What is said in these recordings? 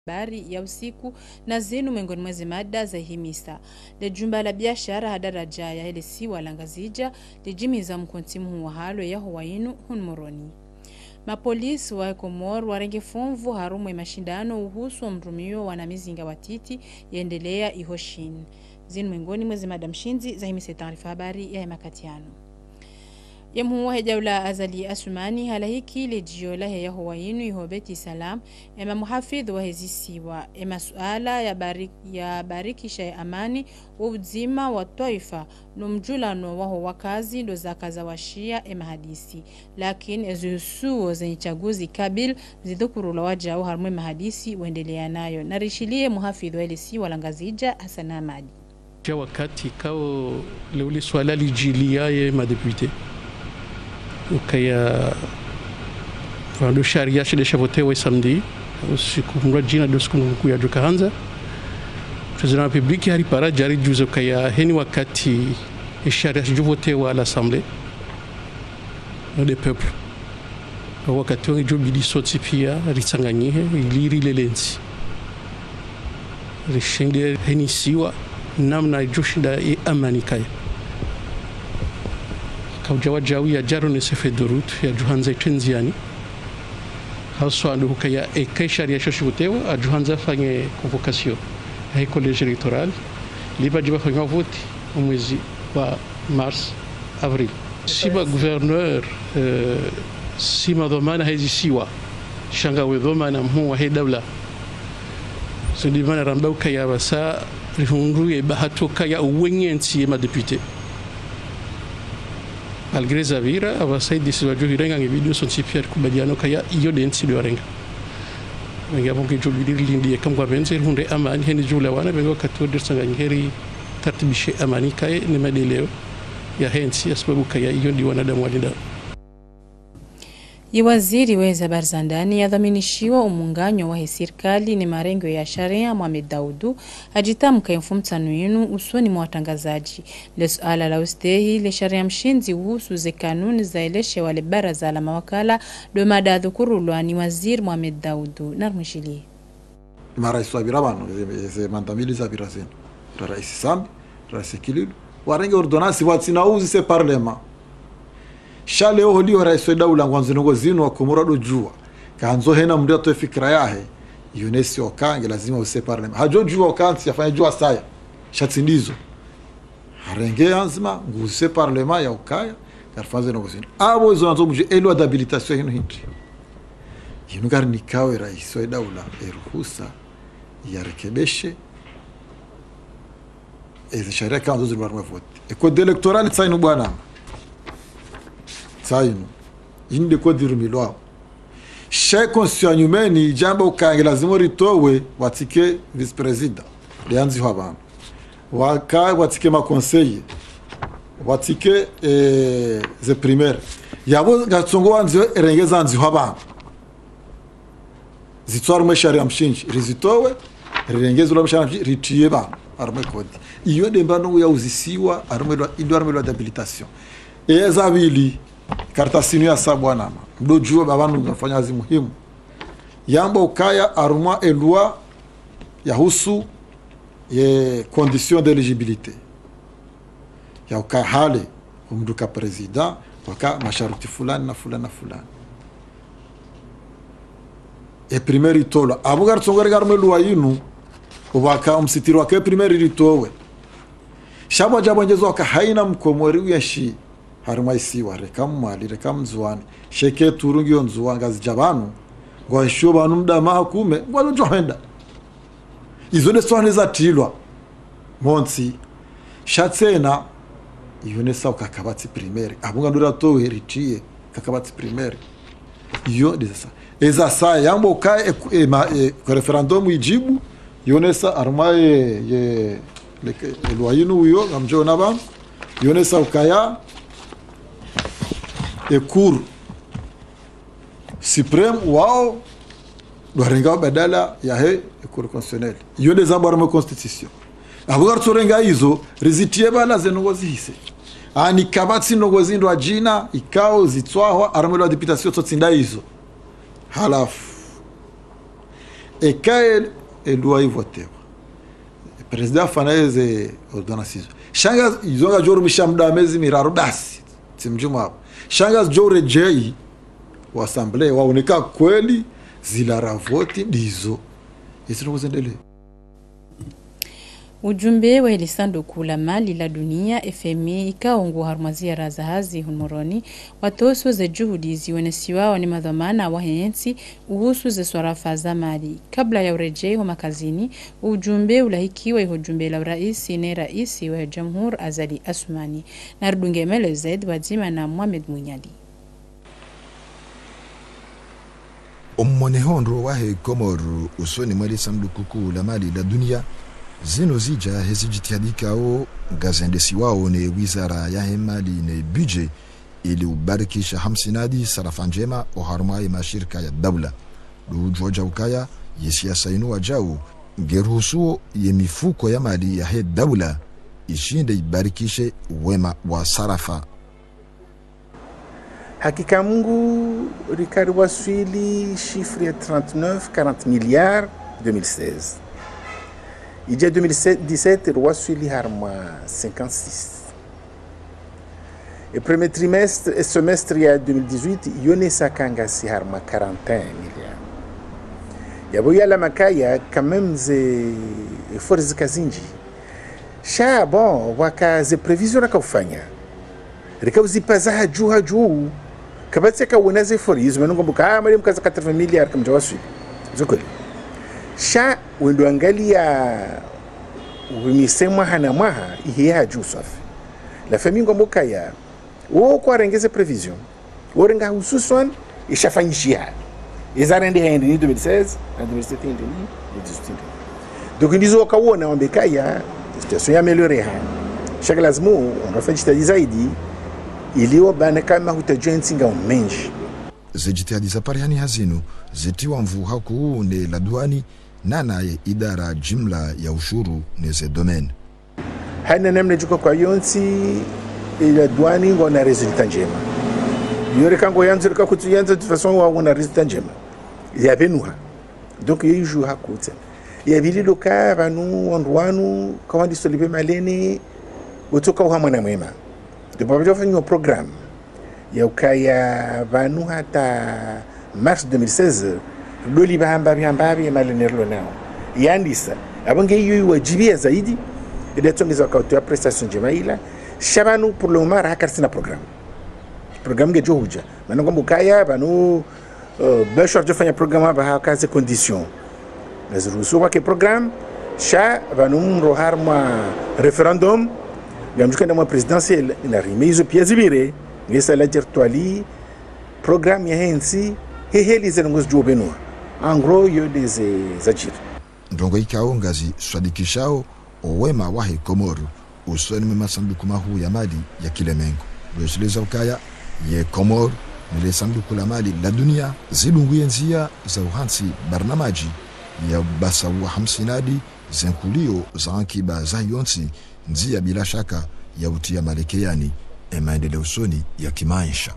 habari ya usiku na zinu miongoni mwezi mada za himisa. Le jumba la biashara hadaraja ya helisi walangazija lijimiza mkontimu wa halo ya huwainu hunmoroni. Mapolisi wa Komor warenge fumvu harumu mashindano uhusu wa mrumio wanamizinga watiti yaendelea ihoshin. Zinu miongoni mwezi mada mshinzi za himisa taarifa habari ya makatiano. Yemhuwa hejaula azali asumani halahiki lejiola ya huwainu ihobeti salam ema muhafidh wa hezisiwa ema suala ya barikisha ya amani wa uzima wa taifa numjulano waho wakazi ndo zakaza washia ema hadisi lakini ezusuo zenye chaguzi kabil zidukurula wajao harumwe mahadisi uendelea nayo narishilie muhafidh wa helisi walangazija Hassan Ahmadi. Wakati kao leuli swala lijiliaye madepute ukaya ndo sharia shidesha samedi usiku mrajina dosiku mkuu ya Jukahanza President wa Republiki hari para jari juzo kaya heni wakati sharia shijovotewa l'Assemblée des peuples wakati wangi jobidi soti pia risanganyihe iliri lelensi rishende heni siwa namna joshinda amani kaya kaujawa jawi ya jaro ne sefe dorut ya Juhanza Tenziani haso ando kaya sharia shoshibutewa a Juhanza fanye convocation ya college electoral liba jiba fanya vote mwezi wa mars avril siba gouverneur sima dhamana hizi siwa shanga we dhamana mhuwa he dawla so divana rambau kaya basa rihunduye bahato kaya uwenyensi ma député malgré Zavira abasaidi siwajo hirenga ngibidio sonsi Pierre kubadiano kaya iyo densi do renga ngi abonke jolidi lindi kamgwa benzer hunde amani hen jula wana bengo katodir sanga ngeri tartibishe amani kay ne madeleo ya hensi asbabu kaya iyo ndi wanadamu walinda. Waziri wa habari za ndani yadhaminishiwa umunganyo wa serikali ni marengo ya sharia Mohamed Daudu ajitamka mfumtano yenu usoni mwa watangazaji le suala la ustehi le sharia mshinzi uhusu ze kanuni za eleshe wale baraza la mawakala do mada dhukurulwa ni waziri Mohamed Daudu narmishili mara iswabira bano ze mandamili za birazeni rais Sambi rais Kililu warenge ordonansi watinauzi se parlement shale oholi rais daula ngwanzo zinu wa Komoro do jua kanzo hena mndio to fikra yahe yonesi okange lazima use parlement hajo jua okansi afanye jua saya shatindizo harenge anzima nguse parlement ya ukaya karfaze no zinu abo zo nazo muje elo d'habilitation hino hindi yinu garni kawe rais daula eruhusa yarekebeshe sharia kanzo zinu barma vote code electoral tsainu bwana saino inde ko dirumilwa she constitution nyumeni jambo kange lazima ritowe watike vice president lianzi haba waka watike ma conseiller watike ze primaire yabo gatsongo wanzo erengeza anzi haba zitwara mashari amshinji rizitowe rengeza lo mashari ritiye ba arme code iyo dembano ya uzisiwa arme d'habilitation ezabili karta sinu ya sabwana mdojua babanu ngafanya kazi muhimu yamba ukaya aruma elwa ya husu ye condition d'éligibilité ya ukaya hale kumduka president waka masharuti fulani na fulani na fulani e primeri tola abugar tsongare garme lwa yinu waka umsitiri wake primeri ritowe shabo jabo njezo waka haina mkomori ya shi haruma isiwa rekamali rekamzwani sheke turungi onzwa ngazi jabanu ngo sho banu mdama hakume ngo johenda izo de sone za tilwa monsi shatsena yone sa kakabati primaire abunga ndura to heritier kakabati primaire iyo desa eza sa yambo ka ko referendum ijibu yone sa armaye ye le loyinu uyo ngamjona ba yone sa ukaya e cour suprême wao dorenga badala ya he cour constitutionnelle yo des abarme constitution abugar torenga hizo rizitie bala zenongozi hise ani kabati nongozi ndo ajina ikao zitwaho armelo députation totsinda hizo halafu e kael e loi votewa president fanaeze ordonansizo shanga izonga joru mishamda mezi miraru basi timjuma shanga jore jei wa assemblee waoneka kweli zilara voti dizo isinokuzendelee. Ujumbe wa hili sanduku la mali la dunia FMI ikaongo harumazia razahazi hunmoroni watoso ze juhudi zionesiwa ni madhamana wa hensi uhusu ze swarafa za mali. Kabla ya urejei wa makazini, ujumbe ulahikiwa ujumbe la uraisi ne raisi wa Jamhur Azali Asumani. Narudunge Melezed wazima na Mohamed Munyadi. Ommonehondro wahe Komoru usoni mweli sanduku la mali la dunia zino zija hezijitihadikao gazendesi wao ne wizara ya mali ne budget ili ubarikisha hamsinadi sarafa njema oharumai mashirika ya dawla lujoja ukaya yesiasa inu wajau ngeruhusuo ye mifuko ya mali ya dawla ishinde ibarikishe wema wa sarafa. Hakika Mungu Ricard waswili chiffre 39-40 milliards 2016. Il y a 2017, le roi Suili harma 56. Et premier trimestre et semestre il y a 2018, Yone Sakanga si harma 41 milliards. Yaboya la makaya quand même ze forces kazinji. Sha bon waka ze prévision na kufanya. Rekauzi paza haju. Kabati ka wona ze forces menungo buka mali mkaza 80 milliards kama jawaswi. Zokoli. Sha wendo angalia umisema hana maha ihia jusafi la famille ngomboka ya wo kwa rengeze prevision orenga hususan ishafanyishia izarende hendi ni 2016 na 2017 ni 2018 donc ndizo kaona wambeka ya situation ya améliorer ha chaque lazimo unafanya zaidi iliyo bana kama hutajenga menji zijitihadi za pariani hazinu zitiwa mvu haku ne la duani nana ya idara jimla ya ushuru neze domaine. Haina namna juko kwa yonsi ila duani ngona resultat njema. Yore kango yanzu ka kutuyanza de façon wa ngona resultat njema. Ya benua. Donc yiju hakutse. Ya bili loka banu ondwanu kwa ndi solibe malene utoka uhamana mwema. De babjo fanyo programme. Ya ukaya banu hata mars 2016 loli bahambabi malenerlo nao yandisa abange yu wajibia zaidi ile tongeza kwa prestation njema ila shabanu pour le moment hakarsina programme ngejo huja manongo mukaya banu bashar jofanya programme ba hakaze condition naziruhusu wake programme sha banu mroharma referendum ngamjuka na presidentiel ila rimezo pia zibire ngesa la jertwali programme ya hensi heheli zenongos jobenwa en gros yo des ajir ndongo ikao ngazi swadikishao owema wahe Komoru usoni masanduku mahu ya mali ya kilemengo lweshileza ukaya ye Komoru nile sanduku la mali la dunia zilunguye nzia za uhansi barnamaji ya basa wa hamsinadi zenkulio za ankiba za yonsi nzia bila shaka ya utia malekeyani maendeleo usoni ya kimaisha.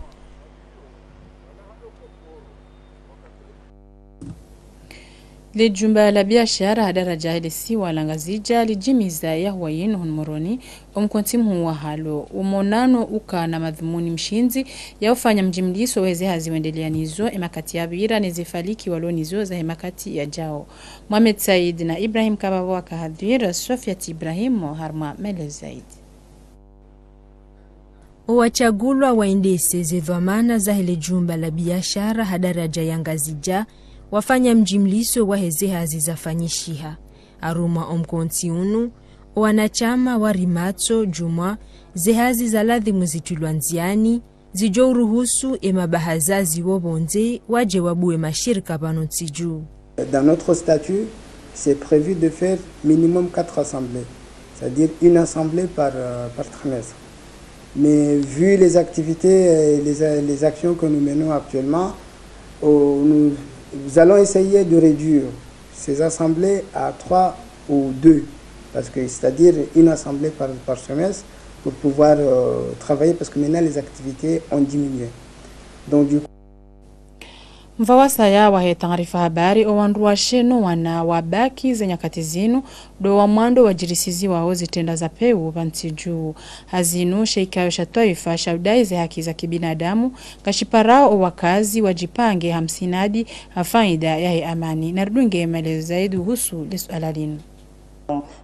Lijumba la biashara hadaraja hili siwa langazija lijimiza ya huwayinu hunmoroni omkontimu wa halo umonano uka na madhumuni mshinzi ya ufanya mjimliso weze haziwendelea nizo emakati ya bira nezifaliki walo nizo za emakati ya jao. Mohamed Said na Ibrahim Kababu wa kahadwira Sofiat Ibrahim harma Mele Zaid. Wachagulwa waendese zevamana za hile jumba la biashara hadaraja yangazija wafanya mjimliso wa hezehazi zafanyishiha aruma omkonti unu wanachama wa rimatso jumwa zehazi za ladhimu zitulwanziani zijo uruhusu emabahazazi wobonze waje wabue mashirika panontiju. Dans notre statut, c'est prévu de faire minimum 4 assemblées, c'est-à-dire une assemblée par trimestre. Mais vu les activités et les actions que nous menons actuellement, nous allons essayer de réduire ces assemblées à 3 ou 2, parce que c'est-à-dire une assemblée par semestre pour pouvoir travailler, parce que maintenant les activités ont diminué. Donc du coup, Mvawasa ya wahe taarifa habari owandu wa sheno wana wabaki za nyakati zinu do wa mwando wajirisizi wao zitenda za peu vanti juu. Hazinu sheikayo shatoifa shaudai za haki za kibinadamu kashiparao wakazi wajipange hamsinadi hafaida yahe amani. Nardunge maelezo zaidi husu lisu alalinu.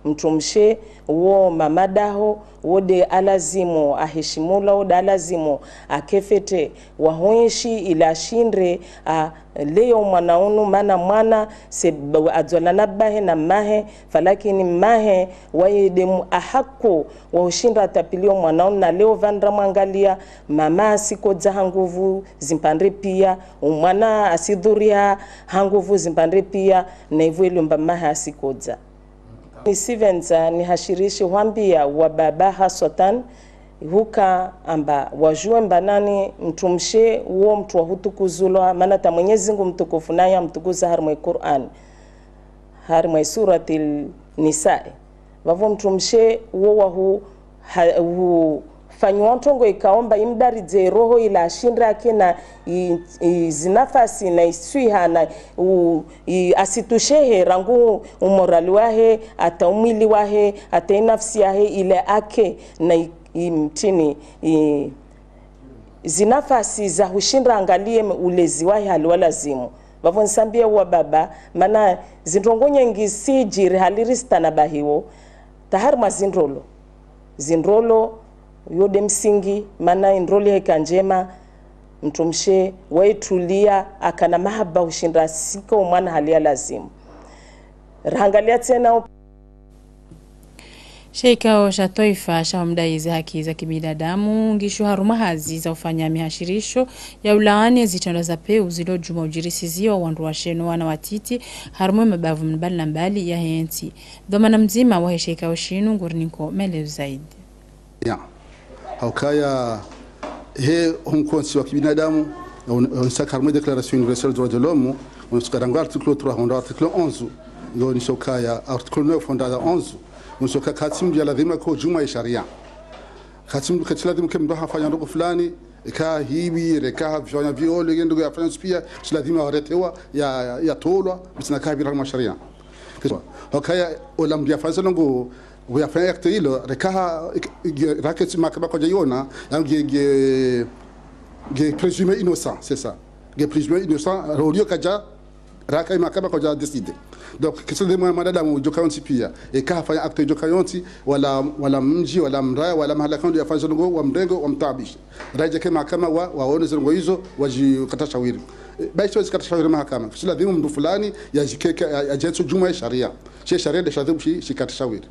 Mtumshe wo mamadaho wode alazimu aheshimula wode alazimu akefete wahoishi ila shindre leo mwanaunu mwana se adzola nabahe na mahe falakini mahe waidemu ahako wahushinda tapilio mwanaunu na leo vandra mwangalia mama asikoza hanguvu zimpandre pia umwana asidhuria hanguvu zimpandre pia na hivyo ilumba mahe asikoza. Ni Stevenza ni hashirishi wambia wa baba hasotan huka amba wajue mbanani mtumshe uo mtu wa hutukuzulwa manata Mwenyezi Mungu mtukufu naye mtukuza harmwe Qur'an harmwe suratil Nisa wavo mtumshe uo wa hu fanywa ntongo ikaomba imdaridze roho ila ashindra kena zinafasi na iswiha na asitushehe rangu umorali wahe ata umwili wahe ata inafsi yahe ile ake na mtini zinafasi za hushindra angalie ulezi wahe haliwalazimu wavo nsambia wa baba mana zindrongo nyengi sijiri halirista na bahiwo taharma zindrolo yode msingi mana indroli heka njema mtumshe waitulia akana mahaba ushinda siko umwana halia lazimu rangalia tena Sheikao shatoifa shaumdaizi haki za kibinadamu ngishu haruma hazi za ufanya mihashirisho ya ulaani zitendo za peu zilo juma ujirisizi wa wandu wa sheno wana watiti haruma mabavu mbali na mbali ya henti dhomana mzima wahe sheikao shinu ngurniko melevu zaidi haukaya he honkonsi wa kibinadamu unisaka haruma declaration universelle des droits de l'homme unisaka article 3 article 11 ndio nisokaya article 9 fondada 11 unisokaya katimu ya lazima ko juma ya sharia katimu katila lazima kemdo hafanya ndogo fulani ka hibi reka vifanya viole ndogo ya fanya spia lazima waretewa ya tolwa bisina ka bila sharia haukaya olam ya fanya ndogo wafanya acte hilo rekaha raketi makaba kwa jaiona ge présumé innocent c'est ça ge présumé innocent rolio kaja raka makaba kwa décider donc kisa de madada mjokayonti pia eka fanya acte jokayonti wala mji wala mraya wala mahala kando yafanya zongo wa mrengo wa mtabisha raja kama kama waone zongo hizo wajikata shawiri baisho zikata shawiri mahakama kisa lazima mtu fulani yajikeka ajenso juma ya sharia sharia de shadhibu shikata shawiri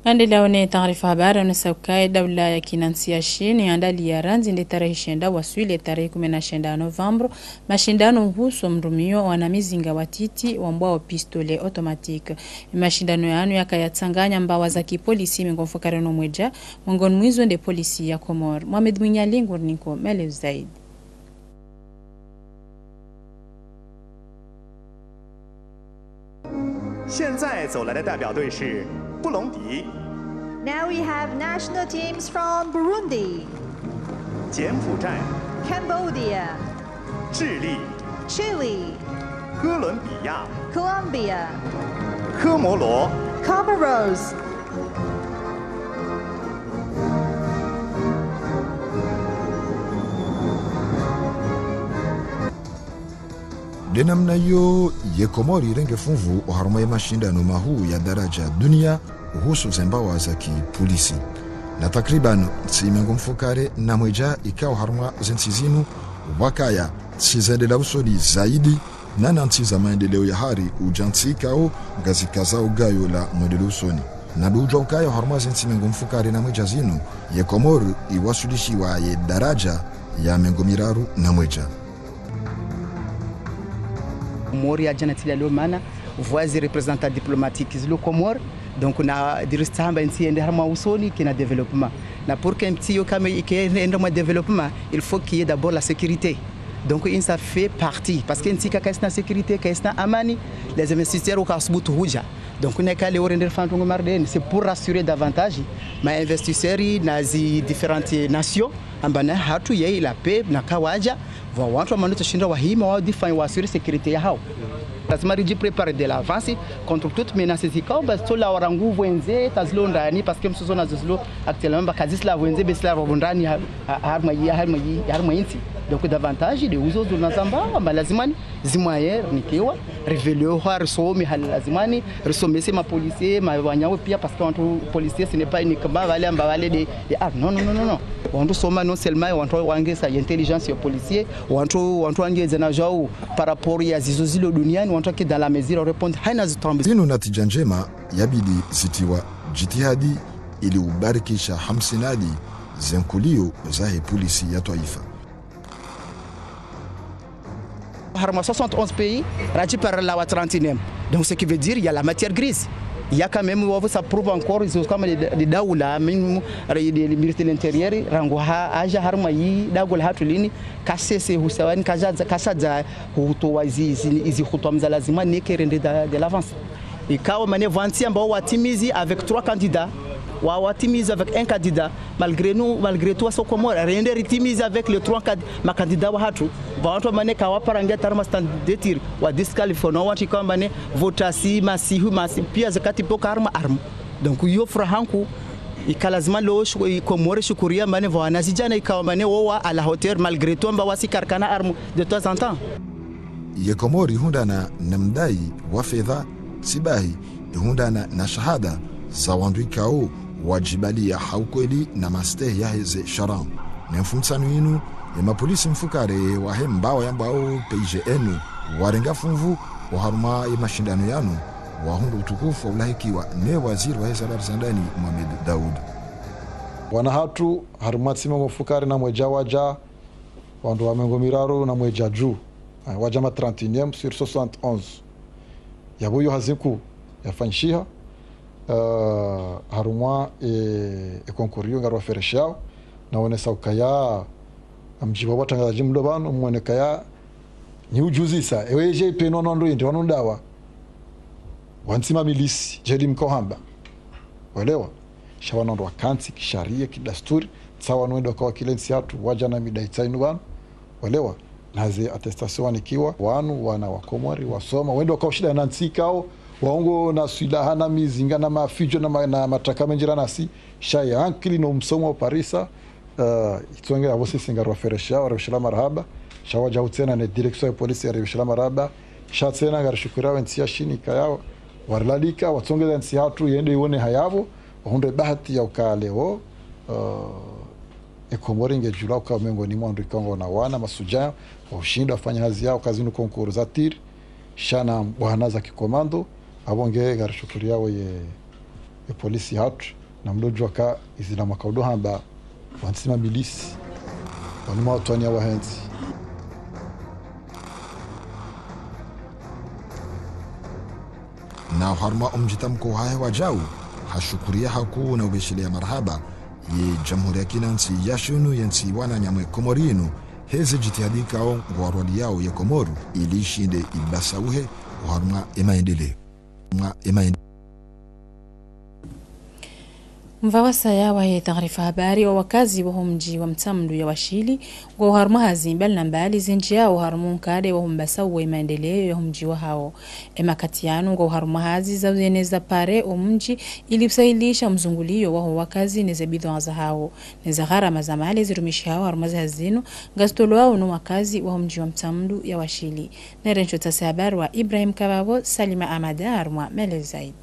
Andela one taarifa habari unasaukai dawla ya kinansia shini andali ya ranzi ndi tarehe 9 waswile tarehe 19 November mashindano huso mrumio wanamizinga watiti wambao pistole automatique mashindano yanu yakayatsanganya mbawa za kipolisi mingomfokareno mweja mwongoni mwizo nde polisi ya Komor Mohamed Mwinyali ngurniko melevu zaidi. Now we have national teams from Burundi, Cambodia, Chile, Colombia, Comoros. De namna hiyo Yekomori renge funvu oharuma ya mashindano mahu ya daraja dunia uhusu zembawa za kipolisi na takriban tsimengo mfukare na mweja ikao haruma zensizinu wakaya tsizende la usoli zaidi na nanti za maendeleo ya hari ujansi ikao gazikaza ugayo la mwendelo usoni na dujwa ukayo haruma zensimengo mfukare na mweja zinu Yekomori iwasulishiwa ye daraja ya mengo miraru na mweja Comores a janatila lomana voies représentants diplomatiques le Comores donc na diristamba nti ende harma usoni kina développement na pour qu'un petit kama ende mo développement il faut qu'il y ait d'abord la sécurité donc ça fait partie parce que nti ka kaisna sécurité kaisna amani les investisseurs au kasbutu huja donc on est calé au rendre fantongo marden c'est pour rassurer davantage ma investisseurs na zi différentes nations ambana hatu yeye la paix na kawaja wa watu wa manuto shinda wa hima wa define wa assurer sécurité ya hao lazima riji préparer de l'avance contre toute menace zikao basto la warangu wenze tazlo ndani parce que msozo na zlo actuellement bakazis la wenze besla ndani harma inti donc davantage de uzo na zamba amba lazimani zimoyer nikiwa révéler har somi hal lazimani resommer ma policier ma wanyawe pia parce que entre policier ce n'est pas uniquement vale amba vale de non wantu soma non seulement wantu wangesa intelligence ya policier wantu wangeza na jao par rapport ya zizozilo duniani wantu ki dans la mesure répondre haina zitambi zinu natija njema yabidi zitiwa jitihadi ili ubarikisha hamsinadi zenkulio za polisi ya taifa. Harma 71 pays rati par la 39. Donc ce qui veut dire il y a la matière grise. Il y a quand même ça prouve encore ils comme les daoula même les ministres de l'intérieur rangoha aja harma yi dagol hatulini kasese husawani kasaza hutowazi izi hutomza lazima nekerende de l'avance. Et quand on vanti ambao watimizi avec 3 candidats watimizi avec un candidat malgré tout so comme rende ritimizi avec les 3 candidats wa hatu watu maneka waparanga tarma stand de tir wa disqualify no wati kamba ne votasi masihu pia zakati poka arm donc yo frahanku ikalazima lo komore shukuria mane wana zijana ikawa mane wa à la hauteur malgré tout mba wasi karkana arm de temps en temps yekomori hundana namdai wa fedha sibahi hundana na shahada za wandikao wajibali ya haukweli na master ya heze sharam na mfumsanu yinu ya mapolisi mfukare wa hembao yambao PGN warenga funvu wa haruma ya mashindano yanu wa hundu utukufu ulahikiwa ne waziri wa heza barzandani Mohamed Daoud wanahatu harumatsima mfukare na mweja waja wandu wa mengo miraro na mweja juu wajama 31 sur 71 yabuyo haziku yafanshiha harumwa konkurio ngarwa fereshao na wonesa ukaya amjiba watangazaji mdobano mwonekaya ni ujuzi sa eweje peno nondo ndi wanondawa wansima milisi jadi mkohamba walewa shawanondo wakansi kisharia kidasturi sawa nwendo kwa kilensi hatu wajana midaitsainu bano walewa naze attestation nikiwa wanu wana wakomori wasoma wendo kwa shida nansikao waongo na silaha na mizinga na mafijo na mataka menjira nasi shaya ankili no msomo parisa itonge abo singa roferesha warishla marhaba shawaja utena ne direction ya polisi ya rishla marhaba shatsena garishukura wensia shini kayao warlalika watonge nsi hatu yende ione hayabo hunde bahati ya ukaleo ekomori ngejula kwa mengo ni mwandu ikongo na wana masuja washinda afanya kazi yao kazini konkuru za tiri shana bwana za kikomando abonge garishukuria we polisi hatu na mdojo ka izina makaudo hamba wansima milisi wanima watwania wahenzi na harma umjitamko haya wajau hashukuria haku na ubeshilia marhaba ye jamhuri ya kinansi yashunu yensi wana nyamwe komorinu heze jitihadika o ngwarwali yao ya Komoru ili shinde ibasauhe harma emaendeleo Mvawasa yawa ya taarifa habari wa wakazi wa mji wa Mtamdu ya Washili wa harma hazimbali na mbali zenji yao harmu nkade wa mbasau wa maendeleo ya mji wa hao emakatiano wa harma hazi za uzeneza pare mji ili kusailisha mzungulio wa wakazi neza bidhaa za hao neza gharama za mali zirumishi hao harma za hazino gastolo wao no wakazi wa mji wa Mtamdu ya Washili na rencho tasa habari wa Ibrahim Kababo Salima Amada harma mele zaidi.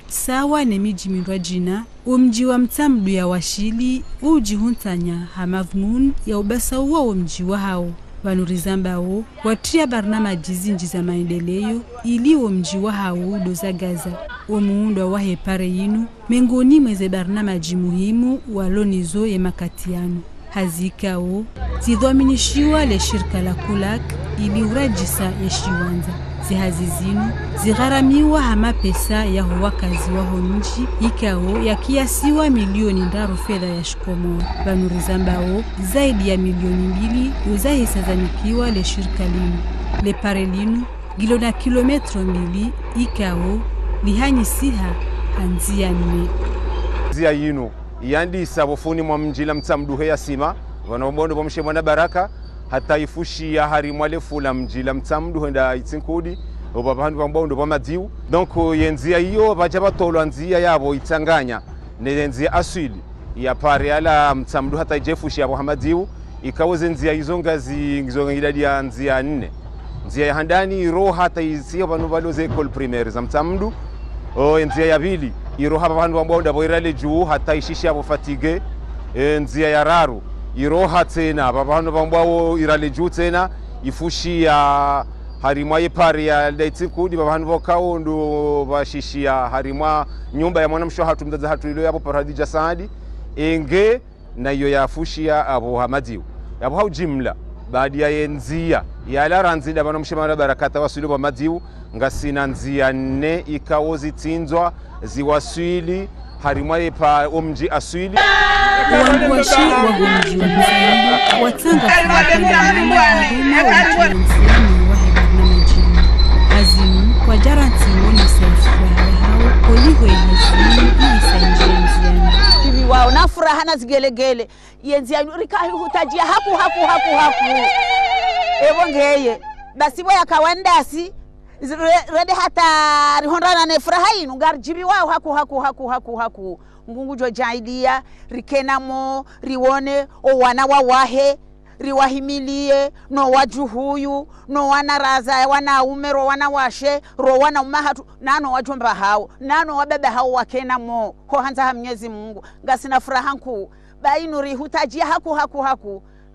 Sawa ne miji mirwa jina umji wa Mtamdu ya Washili ujihuntanya hamadhmun ya ubasa uwa mji wa hao wanurizambao watia barnama jizinji za maendeleo ili mji wa hao doza Gaza muundo wa hepare yinu mengoni mweze barnama muhimu walonizo ya makatiano hazikao zidhominishiwa le shirika la Kulak ili urajisa yeshiwanza zihazizinu zigharamiwa hama pesa ya wakazi wa honji ikao ya kiasiwa milioni ndaru fedha ya shikomo banurizambao zaidi ya milioni 2 uzahisa zanikiwa le shirika linu le parelinu gilo na kilometro 2 ikao lihanyisiha hanzia 4 nzia yino yandisa bofuni mwa mjila mtsamduhe ya sima wanobondo bomshe mwana baraka hata ifushi ya hari mwale fula mjila mtsamduhe nda itsinkudi obabandu bambondo bamadiu donc yenzia iyo baje batolwa nzia yabo itsanganya nenzia asili ya pare ala mtsamdu hata ijefushi yabo hamadiu ikawoze nzia izo ngazi ngizongidadi ya nzia 4 nzia ya handani ro hata isiyo banu baloze école primaire za mtsamdu nzia ya pili iro hapa bandu bambondo boirale juu hata ishishi yabo fatigue nzia ya raru iroha tena babandu bambwawo irale juu tena ifushi ya harimwa yepari ya daitsikudi babandu bokawo ndo bashishia harimwa nyumba ya mwanamsho hatu mdaza hatu ilo yabo paradija saadi enge na iyo yafushia abo hamadiu yabo hau jimla baadi ya enzia ya laranzida mwanamsho barakata wasilo ba madiu ngasina nzia 4 ikawozi tinzwa ziwaswili harimwa yepa omji aswili uanguashi wa gomji wa mzangu watanga kuwakandamana haruma wa mtiansiani wa hebarna majini hazimu kwa jaranti mwoni saifuraha hao oligo ya hazimu ili sanjia nziani hivi wao na furaha na zigelegele yenziani rikahi hutajia haku evo ngeye basi boya kawandasi rede hata rihondana ne furaha inu garjibi wao haku ngungu jo jaidia rikenamo riwone o wana wawahe riwahimilie no wajuhuyu no wana raza wana umero wana washe ro wana umahatu nano wajomba hao nano wabebe hao wakenamo ho hanza ha Mwenyezi Mungu ngasina furaha nku bainu rihutajia haku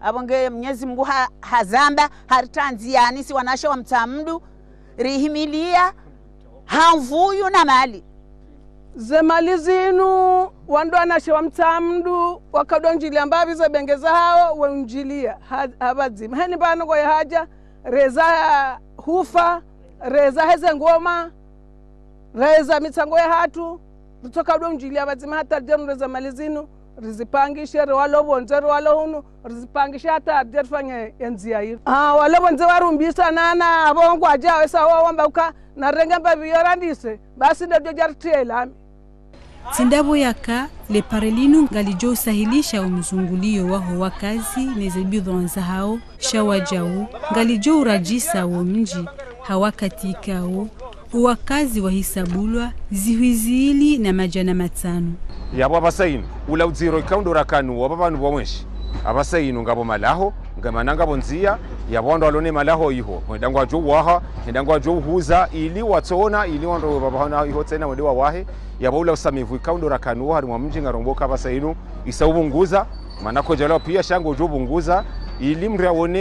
abonge Mwenyezi Mungu hazamba haritanziani si wanashe wa mtamdu rihimilia hamvuyu na mali zemali zinu wandu anashe wa mtamdu wakadonjilia mbavi za bengeza hao wenjilia habazima heni banu kwa haja reza hufa reza heze ngoma reza mitsango ya hatu tutoka donjilia bazima hata jenu reza mali zinu rizipangishe walobonze walohunu rizipangishe hata arjefanye enzia hiyo walobonze warumbisa nana abongo ajawe sawa wamba uka na renga mbavi yorandise basi ndio jartela Tindabo yaka le parelinu ngalijo usahilisha umzungulio waho wakazi nezebidho wanzahao shawajau ngalijo urajisa wa mji hawakatikao uwakazi wa hisabulwa zihuizili na majana matano yabo abasayin ula uziro ikaundo rakanu wababanu bwamweshi abasayin ngabo malaho ngamananga bonzia yabondo alone malaho iho ndangwa jo waha ndangwa jo huza ili watona ili wando babahana iho tena wende wahe yabo ula usamivu ikaundo rakanu hari mwa mji ngaromboka abasayinu isaubunguza manako jalo pia shango jo bunguza ili mrawone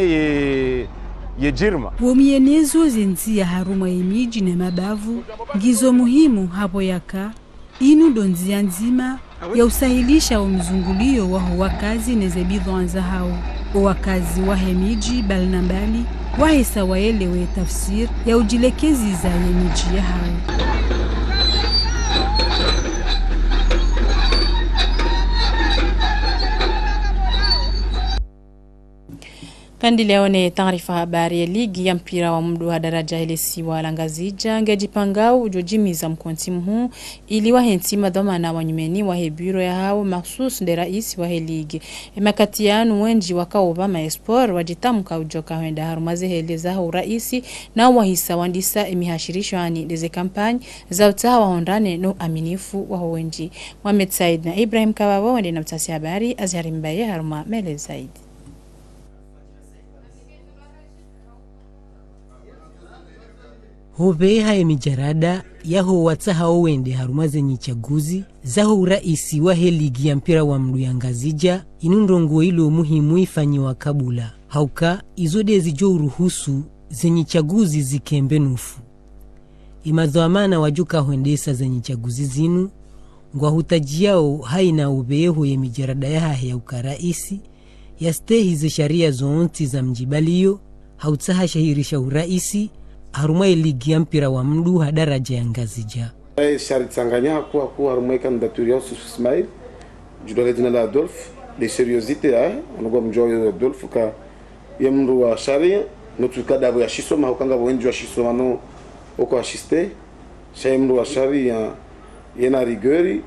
ye jirma womienezo zenzi haruma yemiji na mabavu ngizo muhimu hapo yaka inu donzia nzima ya usahilisha umzungulio waho wakazi nezebidho anzahao wakazi wa hemiji balnambali wahisa waelewe tafsir ya ujilekezi za yemiji ya hao Kandi leo ni taarifa habari ya ligi ya mpira wa mdu wa daraja ile siwa langazija ngejipangao ujojimiza mkontimu huu ili wahentima dhamana wanyumeni wa hebiro ya hao maksus nde raisi wa ligi emakatianu wenji wakaoba maespor wajitamuka ujoka wenda harumaze heleza hao raisi na wahisa wandisa emihashirishwani leze kampanyi za utawa hondane no aminifu wa wenji Mohamed Said na Ibrahim Kawawa wende na mtasi habari Azhari Mbaye haruma mele zaidi Hobeha emijarada yaho watsaha wende harumaze nyichaguzi zaho uraisi wa ligi ya mpira wa mdu ya ngazija inundongo ilo muhimu ifanyiwa kabula hauka izode zijo uruhusu zenye chaguzi zikembe nufu imadhamana wajuka huendesa zenye chaguzi zinu ngwa hutajiao haina ubeho ya mijarada ya ukaraisi yastehi ze sharia zoonti za mjibalio hautsaha shahirisha uraisi haruma ligi ya mpira wa mdu hadaraja ya ngazija sharit sanganya kuwa haruma kandidaturi ya Susu Ismail judole jina la Adolf de seriosite onugo mjoyo Adolf ka yemru wa sharia notre cas d'abord shisoma ukanga wengi wa shisoma no oko assisté shemru wa sharia yena rigori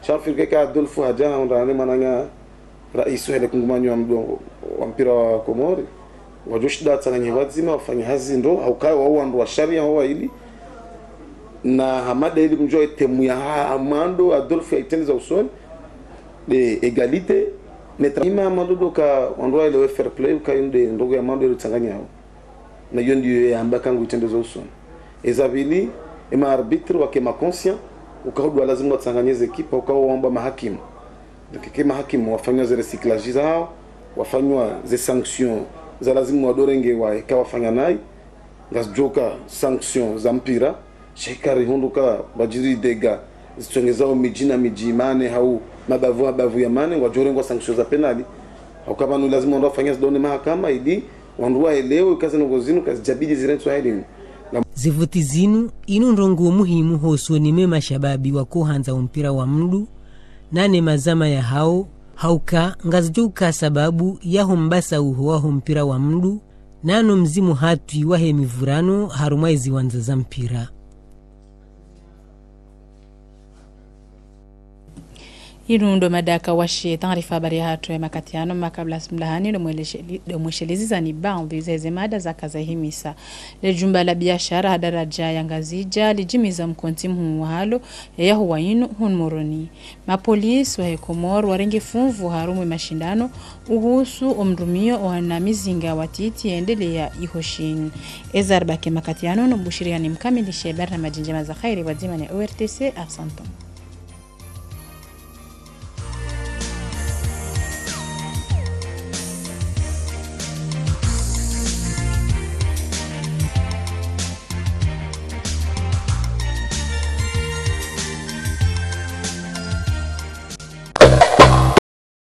shafirike ka Adolfo Haja ondane mananga raisu hele kungumanyo wa mdo wa mpira wa Komori wajoshida tsanganya wazima wafanya hazi ndo au kai wa wandu wa sharia wa ili na hamada ili mjoe temu ya amando Adolfo yaitenza usoni de égalité netrima amando ka wandu ile fair play ka inde ndogo ya mando ile tsanganya na yondi ya ambaka ngu itendeza usoni ezabili ema arbitre wa kema conscient ukaudwa lazima watsanganyeze ekipa ukaomba mahakimu donc mahakimu wafanywa zile recyclage zao wafanywa ze sanctions za lazima wadorenge wa ikawafanya naye ngazoka sanctions za mpira shekari hunduka bajiri dega zitongezao mijina mijimane au mabavu ya mane wajorengwa sanctions za penali au kama ni lazima ndo wafanya zidone mahakama ili wandua elewe kazi ngozinu kazi jabidi zirenzo elimu zivuti zinu inu ndongo muhimu hosoni mema shababi wa kuhanza mpira wa mdu nane mazama ya hauka ngazijuka sababu yaho mbasa uho mpira wa mdu nano mzimu hatu wahe mivurano harumaizi wanza za mpira. Irundo madaka washe taarifa habari ya hatu ya makatiano makabla simlahani do mweshelizi za ni baadhi zeze mada za kaza himisa. Le jumba la biashara hadaraja ya ngazija lijimiza mkonti mhumuhalo ya huwainu hunmoroni. Mapolisi wa Komoro warengi funvu harumu mashindano uhusu omdumio wana mizinga watiti endele ya ihoshini. Ezarbake makatiano no bushiriani mkamilishe barna majinjama za khairi wadzima ni ORTC Arsanton.